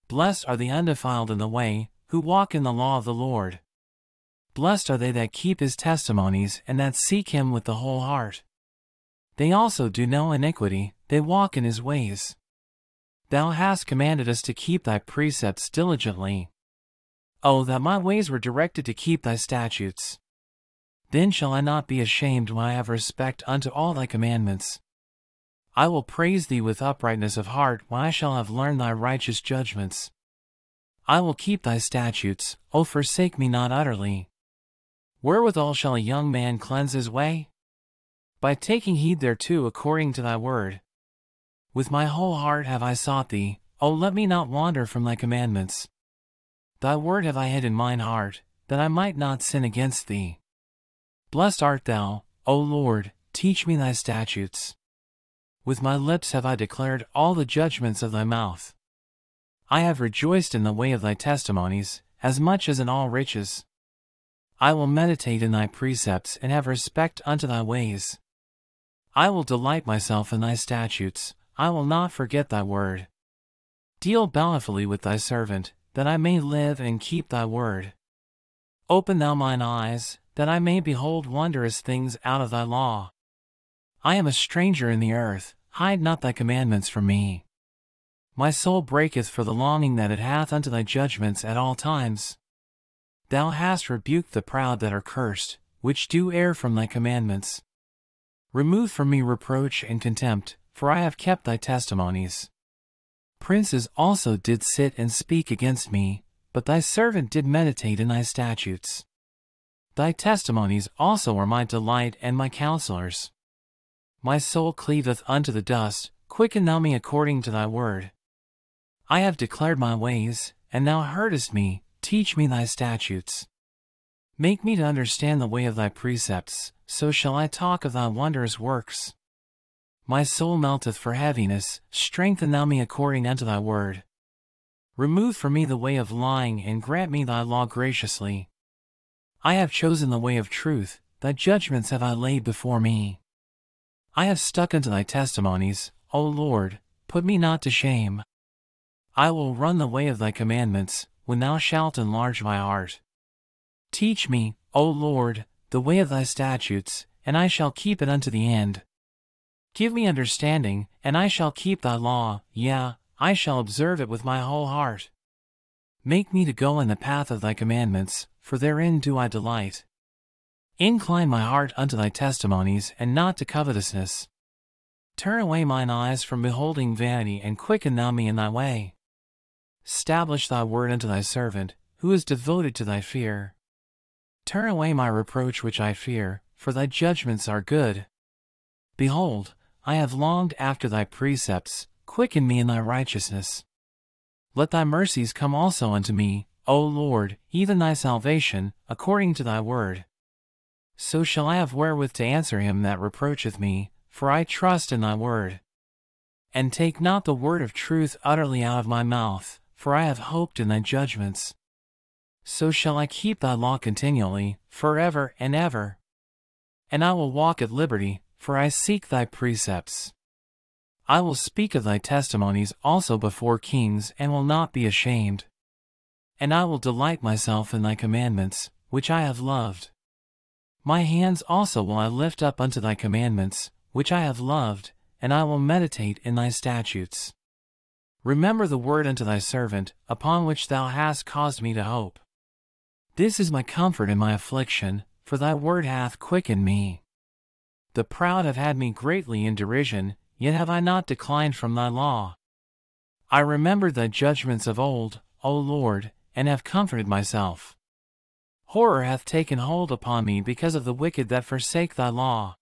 Blessed are the undefiled in the way, who walk in the law of the Lord. Blessed are they that keep his testimonies and that seek him with the whole heart. They also do no iniquity, they walk in his ways. Thou hast commanded us to keep thy precepts diligently. Oh, that my ways were directed to keep thy statutes! Then shall I not be ashamed when I have respect unto all thy commandments. I will praise thee with uprightness of heart when I shall have learned thy righteous judgments. I will keep thy statutes, O forsake me not utterly. Wherewithal shall a young man cleanse his way? By taking heed thereto according to thy word. With my whole heart have I sought thee, O let me not wander from thy commandments. Thy word have I hid in mine heart, that I might not sin against thee. Blessed art thou, O Lord, teach me thy statutes. With my lips have I declared all the judgments of thy mouth. I have rejoiced in the way of thy testimonies, as much as in all riches. I will meditate in thy precepts and have respect unto thy ways. I will delight myself in thy statutes, I will not forget thy word. Deal bountifully with thy servant, that I may live and keep thy word. Open thou mine eyes, that I may behold wondrous things out of thy law. I am a stranger in the earth, hide not thy commandments from me. My soul breaketh for the longing that it hath unto thy judgments at all times. Thou hast rebuked the proud that are cursed, which do err from thy commandments. Remove from me reproach and contempt, for I have kept thy testimonies. Princes also did sit and speak against me, but thy servant did meditate in thy statutes. Thy testimonies also are my delight and my counselors. My soul cleaveth unto the dust, quicken thou me according to thy word. I have declared my ways, and thou heardest me, teach me thy statutes. Make me to understand the way of thy precepts, so shall I talk of thy wondrous works. My soul melteth for heaviness, strengthen thou me according unto thy word. Remove from me the way of lying and grant me thy law graciously. I have chosen the way of truth, thy judgments have I laid before me. I have stuck unto thy testimonies, O Lord, put me not to shame. I will run the way of thy commandments, when thou shalt enlarge my heart. Teach me, O Lord, the way of thy statutes, and I shall keep it unto the end. Give me understanding, and I shall keep thy law, yea, I shall observe it with my whole heart. Make me to go in the path of thy commandments, for therein do I delight. Incline my heart unto thy testimonies, and not to covetousness. Turn away mine eyes from beholding vanity, and quicken thou me in thy way. Stablish thy word unto thy servant, who is devoted to thy fear. Turn away my reproach which I fear, for thy judgments are good. Behold, I have longed after thy precepts, quicken me in thy righteousness. Let thy mercies come also unto me, O Lord, even thy salvation, according to thy word. So shall I have wherewith to answer him that reproacheth me, for I trust in thy word. And take not the word of truth utterly out of my mouth, for I have hoped in thy judgments. So shall I keep thy law continually, forever and ever. And I will walk at liberty, for I seek thy precepts. I will speak of thy testimonies also before kings, and will not be ashamed. And I will delight myself in thy commandments, which I have loved. My hands also will I lift up unto thy commandments, which I have loved, and I will meditate in thy statutes. Remember the word unto thy servant, upon which thou hast caused me to hope. This is my comfort in my affliction, for thy word hath quickened me. The proud have had me greatly in derision, yet have I not declined from thy law. I remembered thy judgments of old, O Lord, and have comforted myself. Horror hath taken hold upon me because of the wicked that forsake thy law.